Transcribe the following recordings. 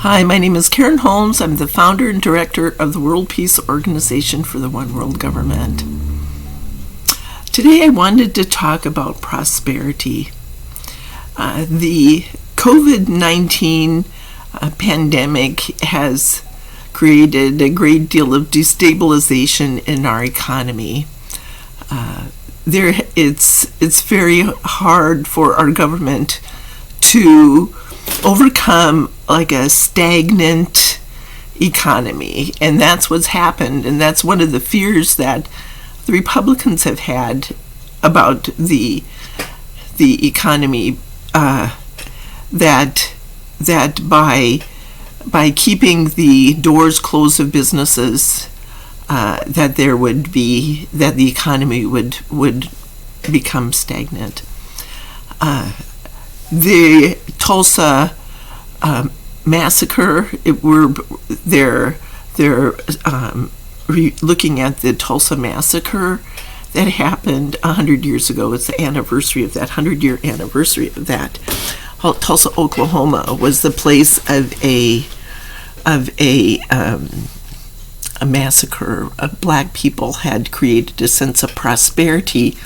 Hi, my name is Karen Holmes. I'm the founder and director of the World Peace Organization for the One World Government. Today I wanted to talk about prosperity. The COVID-19 pandemic has created a great deal of destabilization in our economy. It's very hard for our government to overcome like a stagnant economy, and that's what's happened, and that's one of the fears that the Republicans have had about the economy, that by keeping the doors closed of businesses, that the economy would become stagnant. The Tulsa Massacre. They're looking at the Tulsa Massacre that happened 100 years ago. It's the anniversary of that, 100-year anniversary of that. Tulsa, Oklahoma was the place of a massacre. Black people had created a sense of prosperity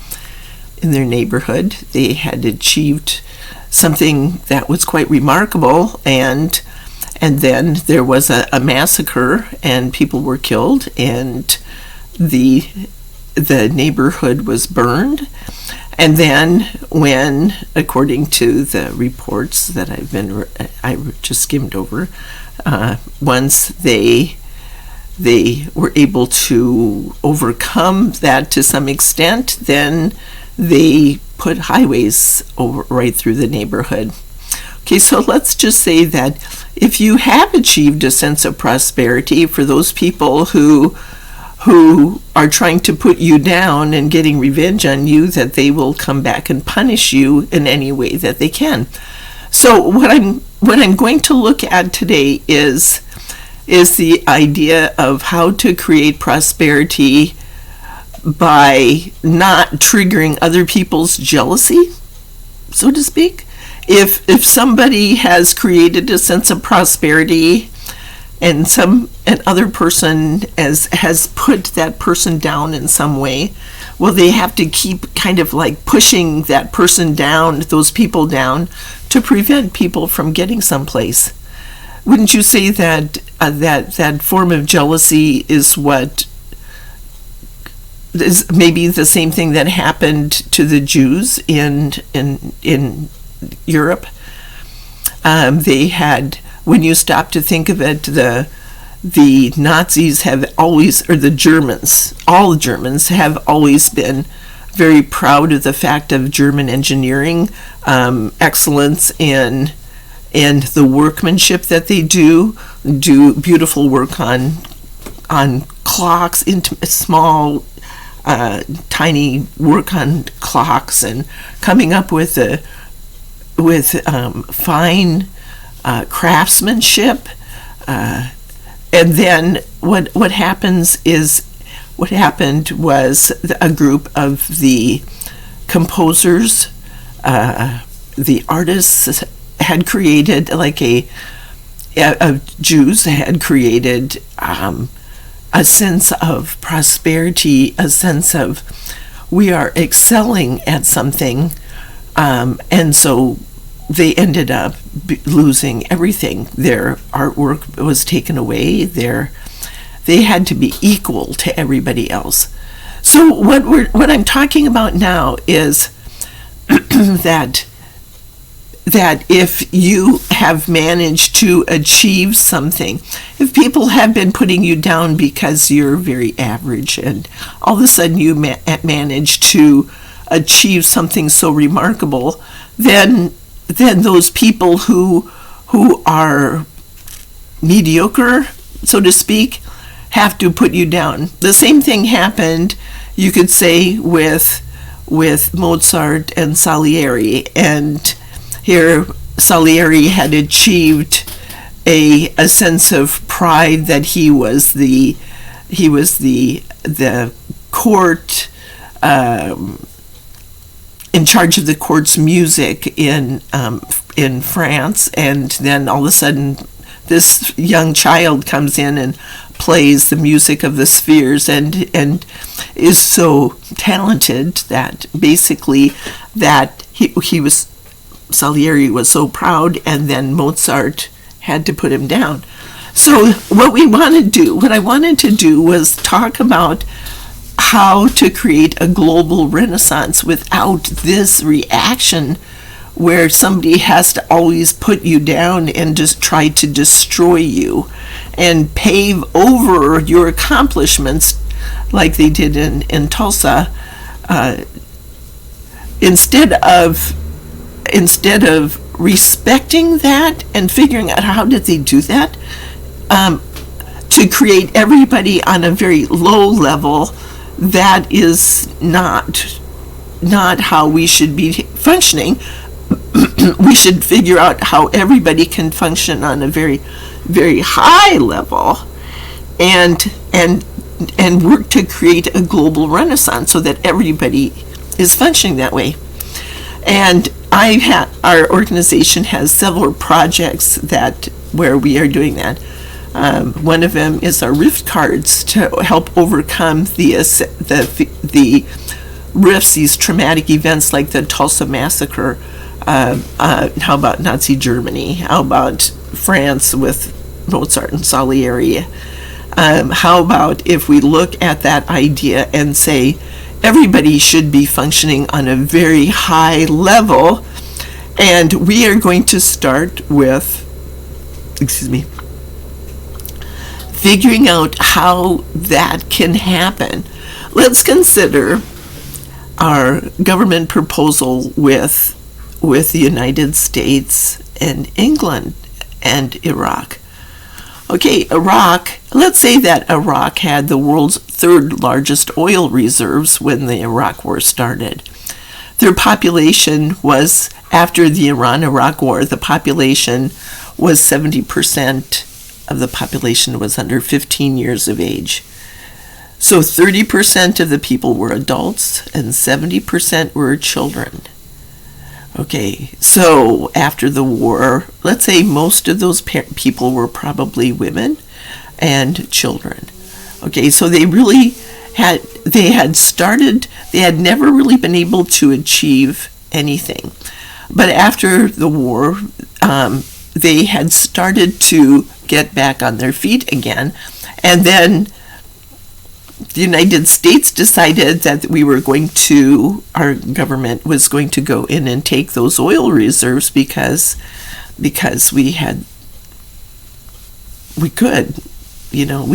in their neighborhood. They had achieved something that was quite remarkable, and then there was a massacre, and people were killed, and the neighborhood was burned. And then when, according to the reports that I just skimmed over, once they were able to overcome that to some extent, then they put highways over right through the neighborhood. Okay, so let's just say that if you have achieved a sense of prosperity, for those people who are trying to put you down and getting revenge on you, that they will come back and punish you in any way that they can. So what I'm going to look at today is the idea of how to create prosperity by not triggering other people's jealousy, so to speak. If somebody has created a sense of prosperity and other person has put that person down in some way, well, they have to keep kind of like pushing that person down, those people down, to prevent people from getting someplace. Wouldn't you say that that form of jealousy is what is maybe the same thing that happened to the Jews in Europe? They had, when you stop to think of it, the Nazis have always, or the Germans, all Germans have always been very proud of the fact of German engineering, excellence in the workmanship that they do beautiful work on clocks, small, tiny work on clocks, and coming up with fine craftsmanship. And then what happened was a group of the composers, the artists had created Jews had created a sense of prosperity, a sense of we are excelling at something, and so they ended up losing everything. Their artwork was taken away. They had to be equal to everybody else. So what I'm talking about now is that if you have managed to achieve something, if people have been putting you down because you're very average, and all of a sudden you manage to achieve something so remarkable, then those people who are mediocre, so to speak, have to put you down. The same thing happened, you could say, with Mozart and Salieri. And here Salieri had achieved a sense of pride that he was the court, in charge of the court's music in France, and then all of a sudden this young child comes in and plays the music of the spheres and is so talented that basically that Salieri was so proud, and then Mozart had to put him down. So what I wanted to do was talk about how to create a global renaissance without this reaction where somebody has to always put you down and just try to destroy you and pave over your accomplishments like they did in Tulsa. Instead of respecting that and figuring out how did they do that, to create everybody on a very low level, that is not how we should be functioning. We should figure out how everybody can function on a very, very high level, and work to create a global renaissance so that everybody is functioning that way. And our organization has several projects where we are doing that. One of them is our rift cards to help overcome the rifts, these traumatic events like the Tulsa Massacre. How about Nazi Germany? How about France with Mozart and Salieri? How about if we look at that idea and say everybody should be functioning on a very high level, and we are going to start with, figuring out how that can happen. Let's consider our government proposal with the United States and England and Iraq. Okay, Iraq, let's say that Iraq had the world's third largest oil reserves when the Iraq War started. Their population was, after the Iran-Iraq War, the population was 70% of the population was under 15 years of age. So 30% of the people were adults and 70% were children. Okay, so after the war, let's say most of those people were probably women and children. Okay, so they had never really been able to achieve anything. But after the war, they had started to get back on their feet again. And then the United States decided that our government was going to go in and take those oil reserves because we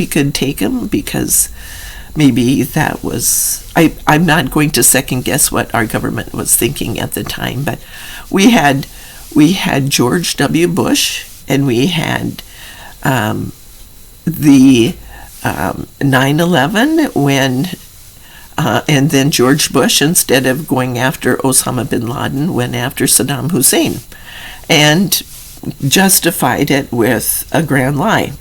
could take them, because maybe that was, I'm not going to second guess what our government was thinking at the time, but we had George W. Bush, and we had the 9/11 and then George Bush, instead of going after Osama bin Laden, went after Saddam Hussein and justified it with a grand lie.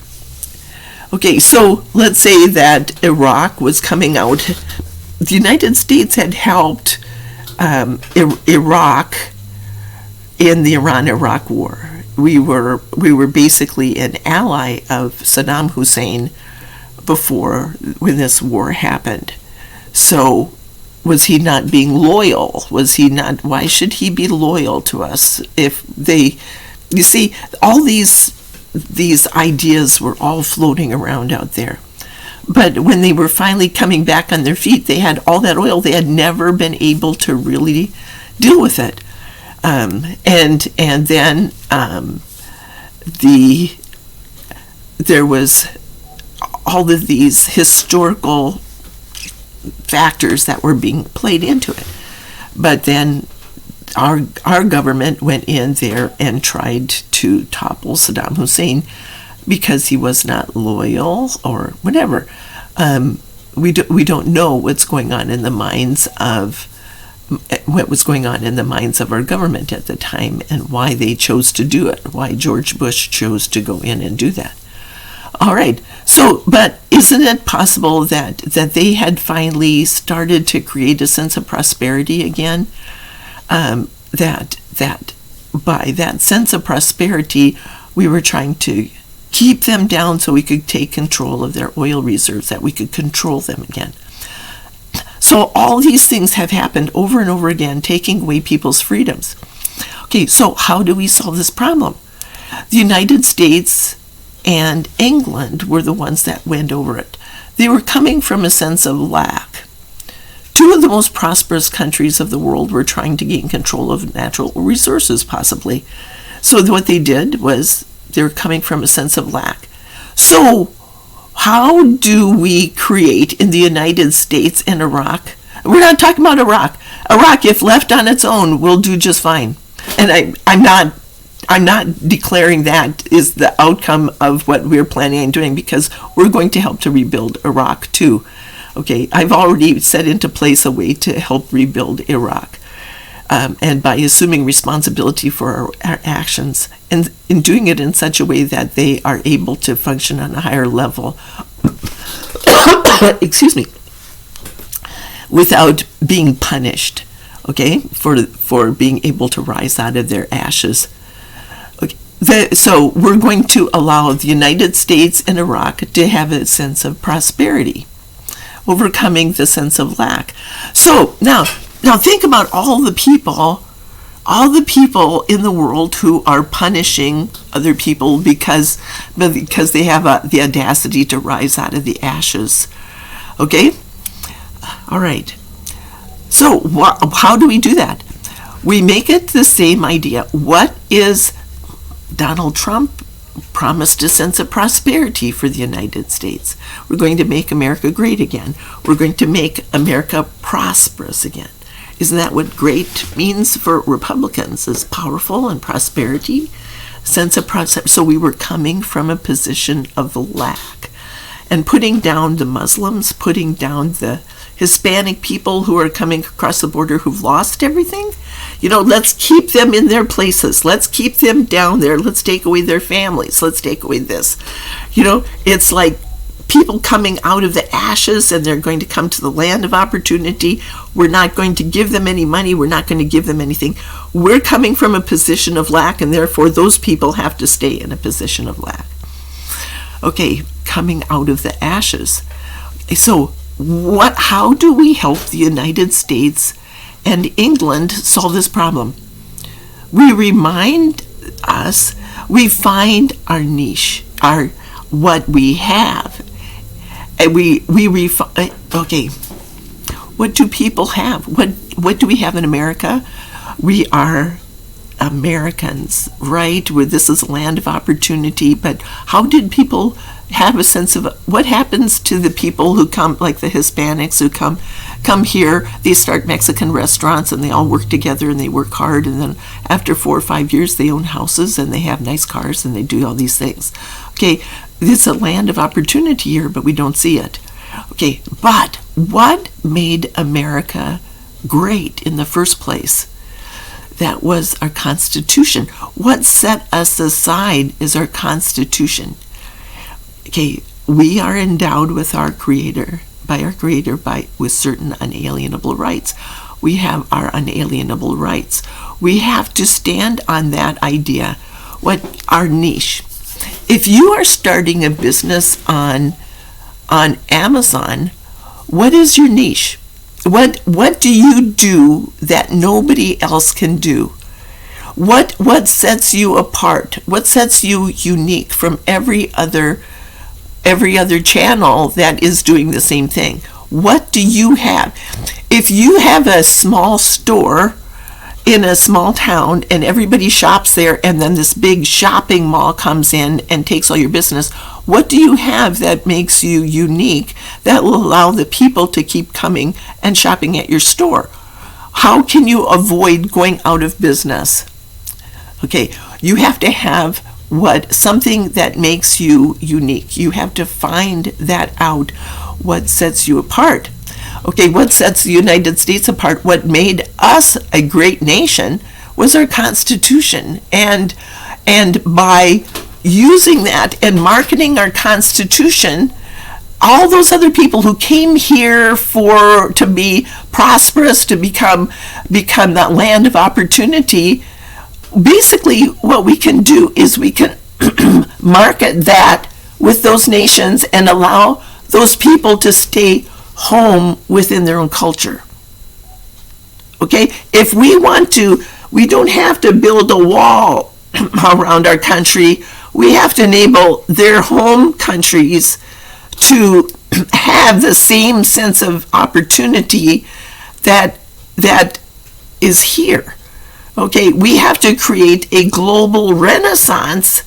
Okay, so let's say that Iraq was coming out. The United States had helped Iraq in the Iran-Iraq War. We were basically an ally of Saddam Hussein when this war happened. So was he not being loyal? Why should he be loyal to us? You see, all these ideas were all floating around out there. But when they were finally coming back on their feet, they had all that oil. They had never been able to really deal with it. And then there was all of these historical factors that were being played into it. But then our government went in there and tried to topple Saddam Hussein because he was not loyal or whatever. We don't know what's going on in the minds of our government at the time, and why they chose to do it, why George Bush chose to go in and do that. All right, so, but isn't it possible that they had finally started to create a sense of prosperity again? That by that sense of prosperity, we were trying to keep them down so we could take control of their oil reserves, that we could control them again. So all these things have happened over and over again, taking away people's freedoms. Okay, so how do we solve this problem? The United States and England were the ones that went over it. They were coming from a sense of lack. Two of the most prosperous countries of the world were trying to gain control of natural resources, possibly. So what they did was they were coming from a sense of lack. So how do we create in the United States and Iraq? We're not talking about Iraq. Iraq, if left on its own, will do just fine. And I'm not declaring that is the outcome of what we're planning on doing, because we're going to help to rebuild Iraq too. Okay, I've already set into place a way to help rebuild Iraq. And by assuming responsibility for our actions, and in doing it in such a way that they are able to function on a higher level, excuse me, without being punished, okay, for being able to rise out of their ashes. Okay. So we're going to allow the United States and Iraq to have a sense of prosperity, overcoming the sense of lack. So now think about all the people in the world who are punishing other people because they have the audacity to rise out of the ashes. Okay? All right. So how do we do that? We make it the same idea. What is Donald Trump promised a sense of prosperity for the United States? We're going to make America great again. We're going to make America prosperous again. Isn't that what great means for Republicans, is powerful and prosperity? Sense of prosperity. So we were coming from a position of lack and putting down the Muslims, putting down the Hispanic people who are coming across the border who've lost everything. Let's keep them in their places. Let's keep them down there. Let's take away their families. Let's take away this. It's like people coming out of the ashes, and they're going to come to the land of opportunity. We're not going to give them any money. We're not going to give them anything. We're coming from a position of lack, and therefore those people have to stay in a position of lack. Okay, coming out of the ashes. So how do we help the United States and England solve this problem? We find our niche, what we have. And okay, what do people have? What do we have in America? We are Americans, right? This is a land of opportunity, but how did people have a sense of what happens to the people who come, like the Hispanics who come here? They start Mexican restaurants and they all work together and they work hard, and then after 4 or 5 years they own houses and they have nice cars and they do all these things. Okay, it's a land of opportunity here, but we don't see it. Okay, but what made America great in the first place? That was our Constitution. What set us aside is our Constitution. Okay, we are endowed with our Creator, with certain unalienable rights. We have our unalienable rights. We have to stand on that idea. What our niche? If you are starting a business on Amazon, what is your niche? What do you do that nobody else can do? What sets you apart? What sets you unique from every other channel that is doing the same thing? What do you have? If you have a small store in a small town and everybody shops there, and then this big shopping mall comes in and takes all your business, what do you have that makes you unique that will allow the people to keep coming and shopping at your store? How can you avoid going out of business? Okay, you have to have something that makes you unique. You have to find that out, what sets you apart. Okay, what sets the United States apart, what made us a great nation, was our Constitution. And by using that and marketing our Constitution, all those other people who came here to be prosperous, to become that land of opportunity, basically what we can do is we can market that with those nations and allow those people to stay home within their own culture. Okay? If we want to, we don't have to build a wall around our country. We have to enable their home countries to have the same sense of opportunity that is here. Okay, we have to create a global renaissance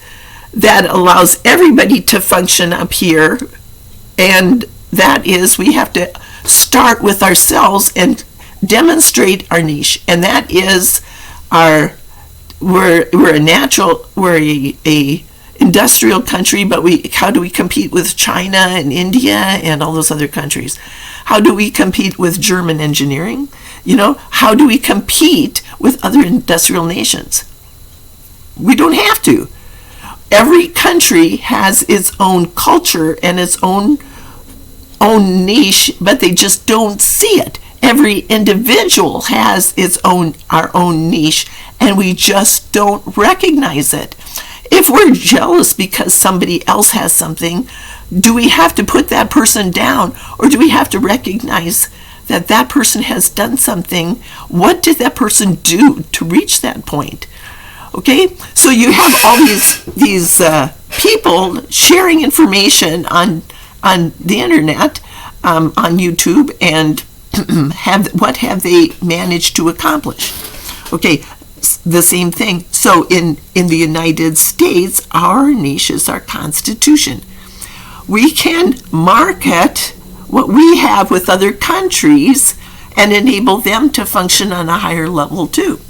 that allows everybody to function up here, and that is, we have to start with ourselves and demonstrate our niche, and that is we're a industrial country, but how do we compete with China and India and all those other countries? How do we compete with German engineering? How do we compete with other industrial nations? We don't have to. Every country has its own culture and its own niche, but they just don't see it. Every individual has our own niche, and we just don't recognize it. If we're jealous because somebody else has something, do we have to put that person down, or do we have to recognize that that person has done something? What did that person do to reach that point? Okay, so you have all these people sharing information on the internet, on YouTube, and what have they managed to accomplish? Okay, the same thing. So in the United States, our niche is our Constitution. We can market what we have with other countries and enable them to function on a higher level too.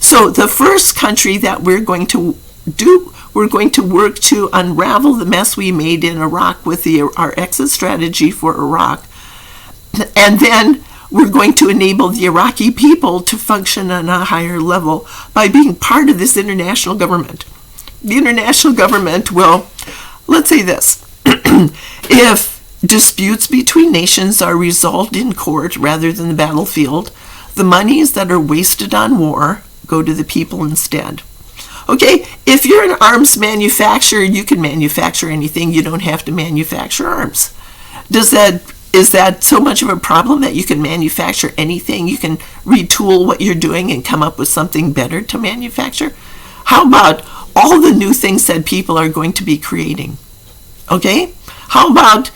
So the first country that we're going to work to unravel the mess we made in Iraq with our exit strategy for Iraq. And then we're going to enable the Iraqi people to function on a higher level by being part of this international government. The international government will, let's say this, if disputes between nations are resolved in court rather than the battlefield, the monies that are wasted on war go to the people instead. Okay, if you're an arms manufacturer, you can manufacture anything. You don't have to manufacture arms. Is that so much of a problem that you can manufacture anything? You can retool what you're doing and come up with something better to manufacture? How about all the new things that people are going to be creating? Okay, how about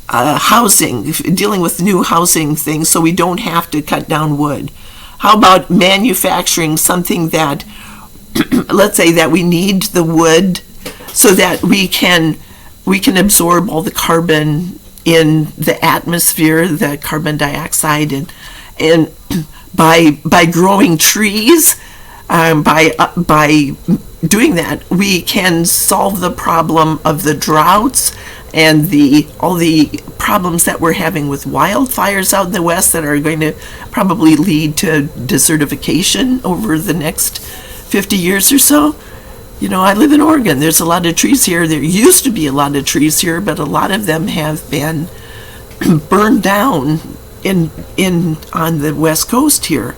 housing, dealing with new housing things so we don't have to cut down wood? How about manufacturing something that, let's say that we need the wood so that we can absorb all the carbon in the atmosphere, the carbon dioxide, and by growing trees, by doing that, we can solve the problem of the droughts and all the problems that we're having with wildfires out in the West that are going to probably lead to desertification over the next 50 years or so. I live in Oregon. There's a lot of trees here. There used to be a lot of trees here, but a lot of them have been burned down on the West Coast here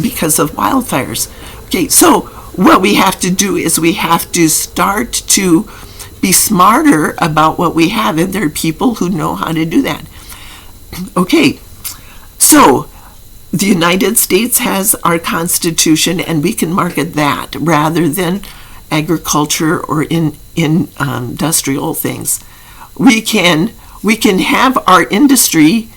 because of wildfires. Okay, so what we have to do is we have to start to be smarter about what we have, and there are people who know how to do that. Okay, so the United States has our Constitution, and we can market that rather than agriculture or in industrial things. We can have our industry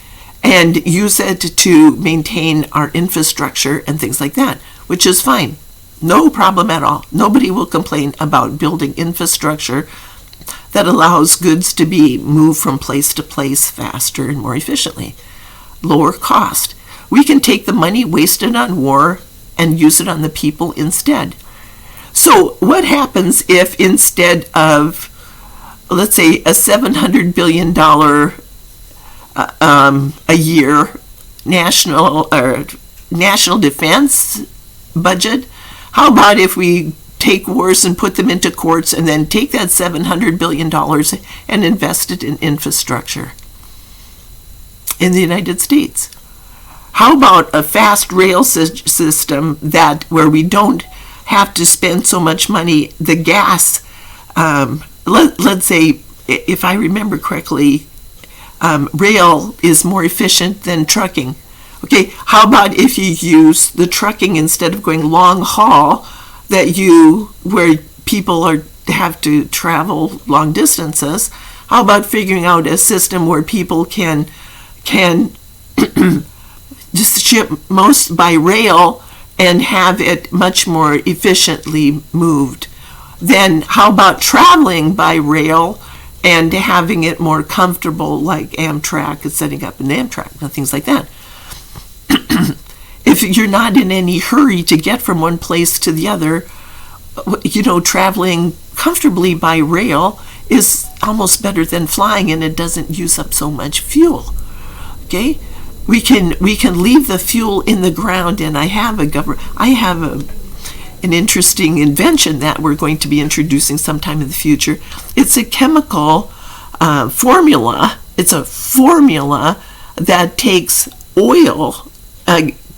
and use it to maintain our infrastructure and things like that, which is fine. No problem at all. Nobody will complain about building infrastructure that allows goods to be moved from place to place faster and more efficiently. Lower cost. We can take the money wasted on war and use it on the people instead. So what happens if instead of, let's say, a $700 billion a year national defense budget, how about if we take wars and put them into courts and then take that $700 billion and invest it in infrastructure in the United States? How about a fast rail system where we don't have to spend so much money. The gas, let's say, if I remember correctly, rail is more efficient than trucking. Okay, how about if you use the trucking instead of going long haul, where people have to travel long distances? How about figuring out a system where people can just ship most by rail and have it much more efficiently moved? Then how about traveling by rail and having it more comfortable, like Amtrak is setting up an Amtrak and things like that? If you're not in any hurry to get from one place to the other, traveling comfortably by rail is almost better than flying, and it doesn't use up so much fuel. Okay, we can leave the fuel in the ground, and I have an interesting invention that we're going to be introducing sometime in the future. It's a chemical formula. It's a formula that takes oil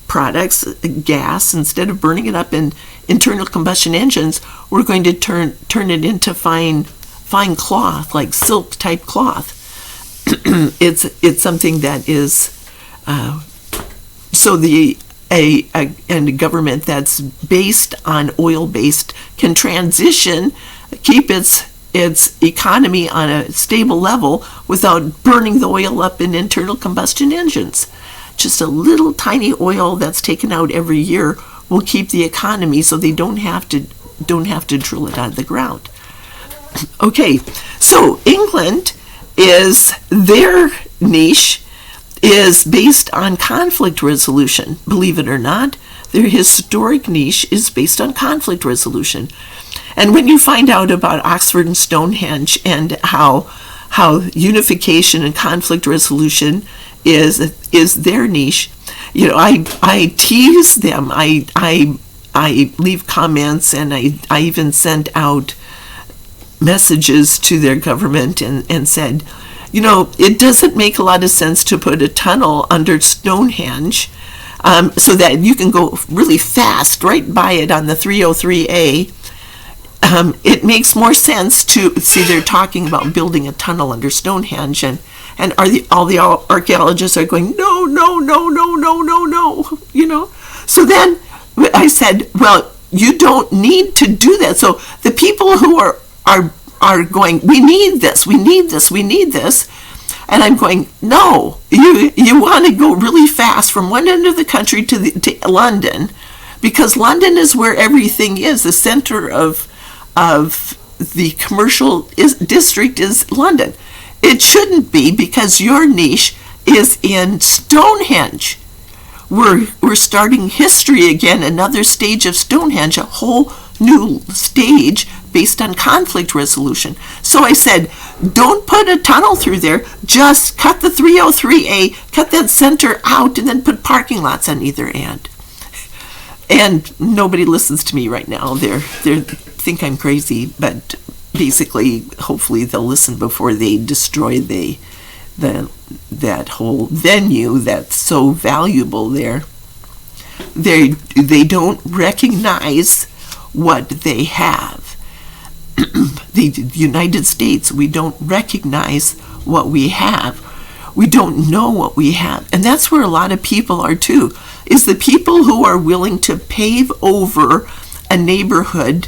products, gas, instead of burning it up in internal combustion engines, we're going to turn it into fine cloth, like silk type cloth. It's something that is so a government that's based on oil-based can transition, keep its economy on a stable level without burning the oil up in internal combustion engines. Just a little tiny oil that's taken out every year will keep the economy, so they don't have to drill it out of the ground. Okay, so England their niche is based on conflict resolution. Believe it or not, their historic niche is based on conflict resolution. And when you find out about Oxford and Stonehenge and how unification and conflict resolution is their niche, I tease them. I leave comments, and I even sent out messages to their government and said, it doesn't make a lot of sense to put a tunnel under Stonehenge so that you can go really fast right by it on the 303A. It makes more sense to see they're talking about building a tunnel under Stonehenge, and all the archaeologists are going, no. So then I said, well, you don't need to do that. So the people who are going, we need this, and I'm going, no, you want to go really fast from one end of the country to London, because London is where everything is. The center of the commercial district is London. It shouldn't be, because your niche is in Stonehenge. We're starting history again, another stage of Stonehenge, a whole new stage based on conflict resolution. So I said, don't put a tunnel through there, just cut the 303A, cut that center out, and then put parking lots on either end. And nobody listens to me right now. They think I'm crazy, but basically, hopefully they'll listen before they destroy that whole venue that's so valuable there. They don't recognize what they have. The United States, we don't recognize what we have. We don't know what we have. And that's where a lot of people are too, is the people who are willing to pave over a neighborhood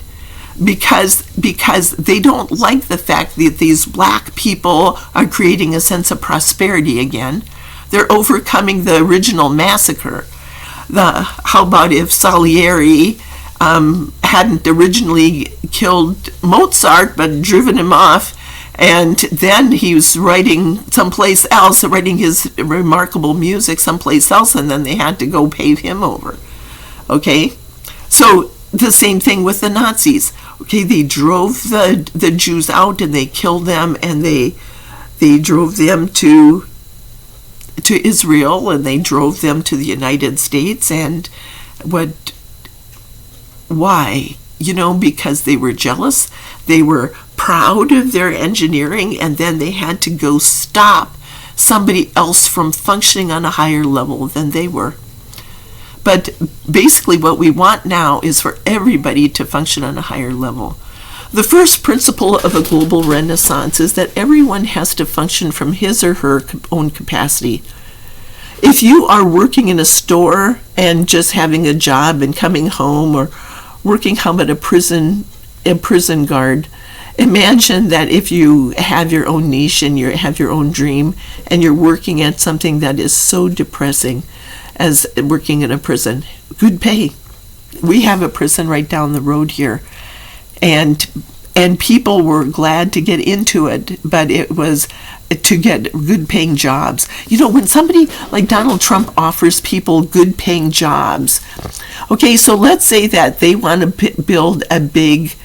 because they don't like the fact that these black people are creating a sense of prosperity again. They're overcoming the original massacre. How about if Salieri hadn't originally killed Mozart but driven him off, and then he was writing someplace else, writing his remarkable music someplace else, and then they had to go pave him over. Okay, so the same thing with the Nazis. Okay, they drove the Jews out and they killed them, and they drove them to Israel, and they drove them to the United States. And why? Because they were jealous, they were proud of their engineering, and then they had to go stop somebody else from functioning on a higher level than they were. But basically what we want now is for everybody to function on a higher level. The first principle of a global renaissance is that everyone has to function from his or her own capacity. If you are working in a store and just having a job and coming home, or working home at a prison guard, imagine that if you have your own niche and you have your own dream and you're working at something that is so depressing as working in a prison. Good pay. We have a prison right down the road here, and people were glad to get into it, but it was to get good paying jobs. You know, when somebody like Donald Trump offers people good paying jobs, okay, so let's say that they want to build a big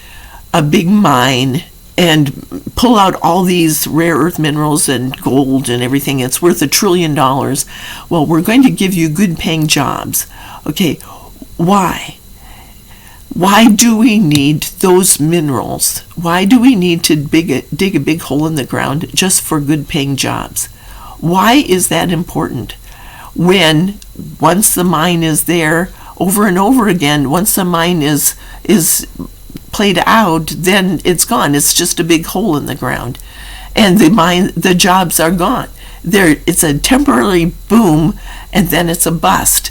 mine and pull out all these rare earth minerals and gold and everything. It's worth $1 trillion. Well, we're going to give you good paying jobs. Okay, why? Why do we need those minerals? Why do we need to dig a big hole in the ground just for good paying jobs? Why is that important? When once the mine is there over and over again, once the mine is played out, then it's gone. It's just a big hole in the ground, and the jobs are gone. It's a temporary boom, and then it's a bust.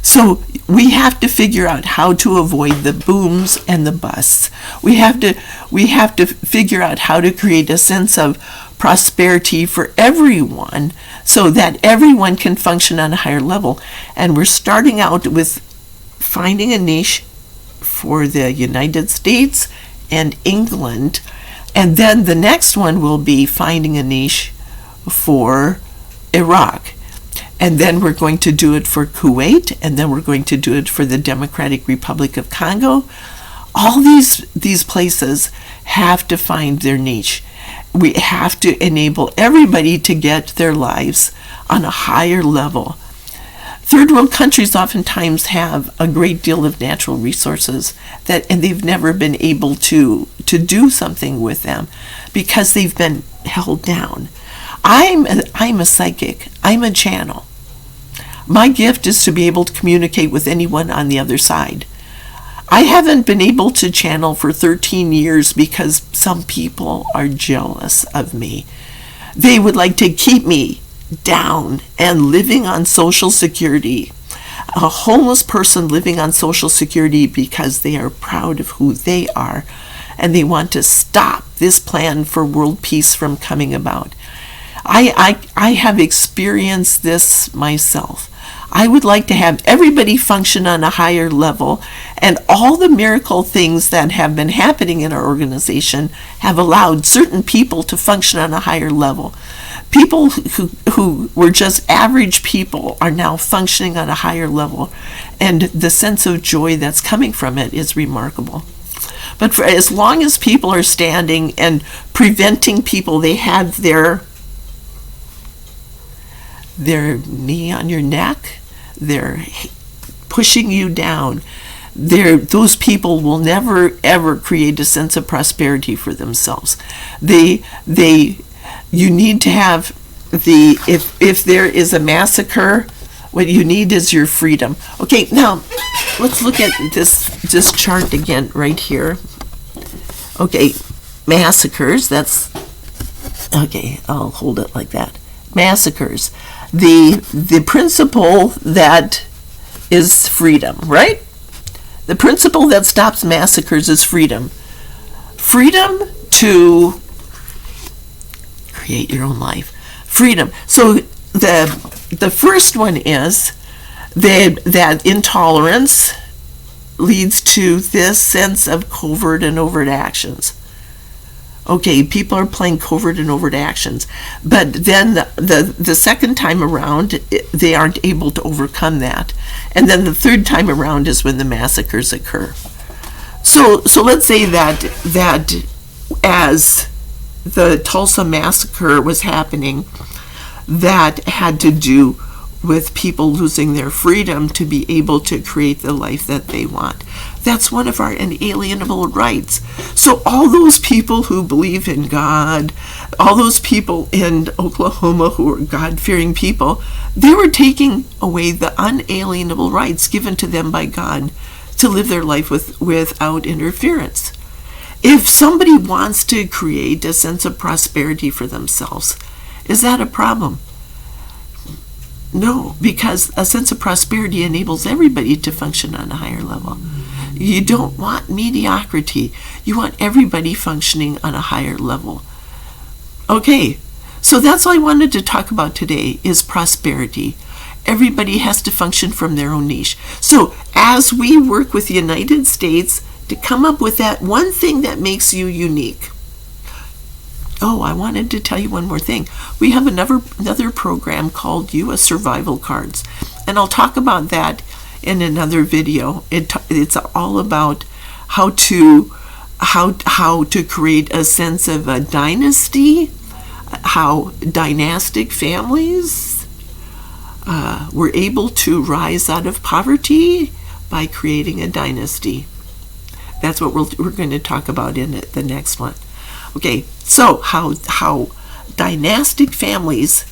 So we have to figure out how to avoid the booms and the busts. We have to figure out how to create a sense of prosperity for everyone, so that everyone can function on a higher level. And we're starting out with finding a niche for the United States and England, and then the next one will be finding a niche for Iraq, and then we're going to do it for Kuwait, and then we're going to do it for the Democratic Republic of Congo. All these places have to find their niche. We have to enable everybody to get their lives on a higher level. Third world countries oftentimes have a great deal of natural resources and they've never been able to do something with them because they've been held down. I'm a psychic. I'm a channel. My gift is to be able to communicate with anyone on the other side. I haven't been able to channel for 13 years because some people are jealous of me. They would like to keep me down and living on Social Security. A homeless person living on Social Security because they are proud of who they are and they want to stop this plan for world peace from coming about. I have experienced this myself. I would like to have everybody function on a higher level, and all the miracle things that have been happening in our organization have allowed certain people to function on a higher level. People who were just average people are now functioning on a higher level, and the sense of joy that's coming from it is remarkable. But for as long as people are standing and preventing people, they have their knee on your neck, they're pushing you down, those people will never ever create a sense of prosperity for themselves. You need to have if there is a massacre, what you need is your freedom. Okay, now let's look at this chart again right here. Okay, massacres, that's okay, I'll hold it like that. Massacres. The principle that is freedom, right? The principle that stops massacres is freedom. Freedom to create your own life. Freedom. So the first one is that intolerance leads to this sense of covert and overt actions. Okay, people are playing covert and overt actions, but then the second time around, they aren't able to overcome that. And then the third time around is when the massacres occur. So let's say that as the Tulsa Massacre was happening, that had to do with people losing their freedom to be able to create the life that they want. That's one of our inalienable rights. So all those people who believe in God, all those people in Oklahoma who are God-fearing people, they were taking away the unalienable rights given to them by God to live their life without interference. If somebody wants to create a sense of prosperity for themselves, is that a problem? No, because a sense of prosperity enables everybody to function on a higher level. You don't want mediocrity. You want everybody functioning on a higher level. Okay, so that's all I wanted to talk about today is prosperity. Everybody has to function from their own niche. So as we work with the United States to come up with that one thing that makes you unique. Oh, I wanted to tell you one more thing. We have another program called U.S. Survival Cards, and I'll talk about that in another video. It's all about how to create a sense of a dynasty, how dynastic families were able to rise out of poverty by creating a dynasty. That's what we're going to talk about in the next one. Okay, so how dynastic families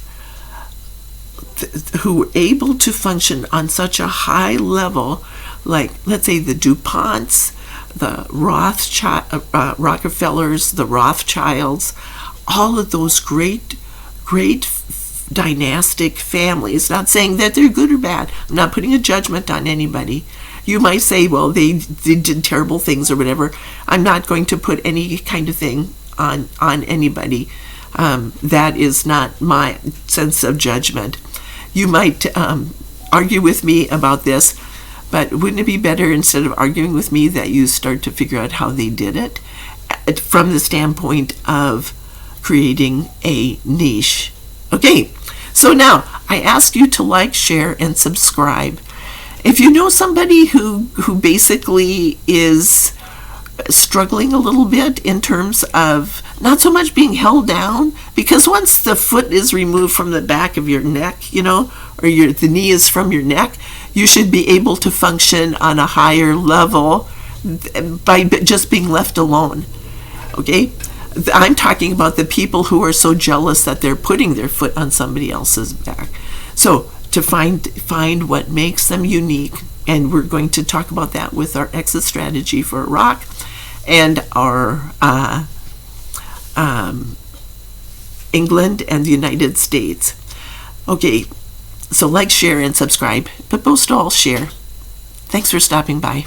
who were able to function on such a high level, like let's say the DuPonts, the Rockefellers, the Rothschilds, all of those great dynastic families. Not saying that they're good or bad. I'm not putting a judgment on anybody. You might say, well, they did terrible things or whatever. I'm not going to put any kind of thing on anybody. That is not my sense of judgment. You might argue with me about this, but wouldn't it be better, instead of arguing with me, that you start to figure out how they did it from the standpoint of creating a niche? Okay, so now I ask you to like, share, and subscribe. If you know somebody who basically is struggling a little bit in terms of not so much being held down, because once the foot is removed from the back of your neck, or the knee is from your neck, you should be able to function on a higher level by just being left alone. Okay? I'm talking about the people who are so jealous that they're putting their foot on somebody else's back. So to find what makes them unique, and we're going to talk about that with our exit strategy for Iraq and our England and the United States. Okay, so like, share, and subscribe, but most of all, share. Thanks for stopping by.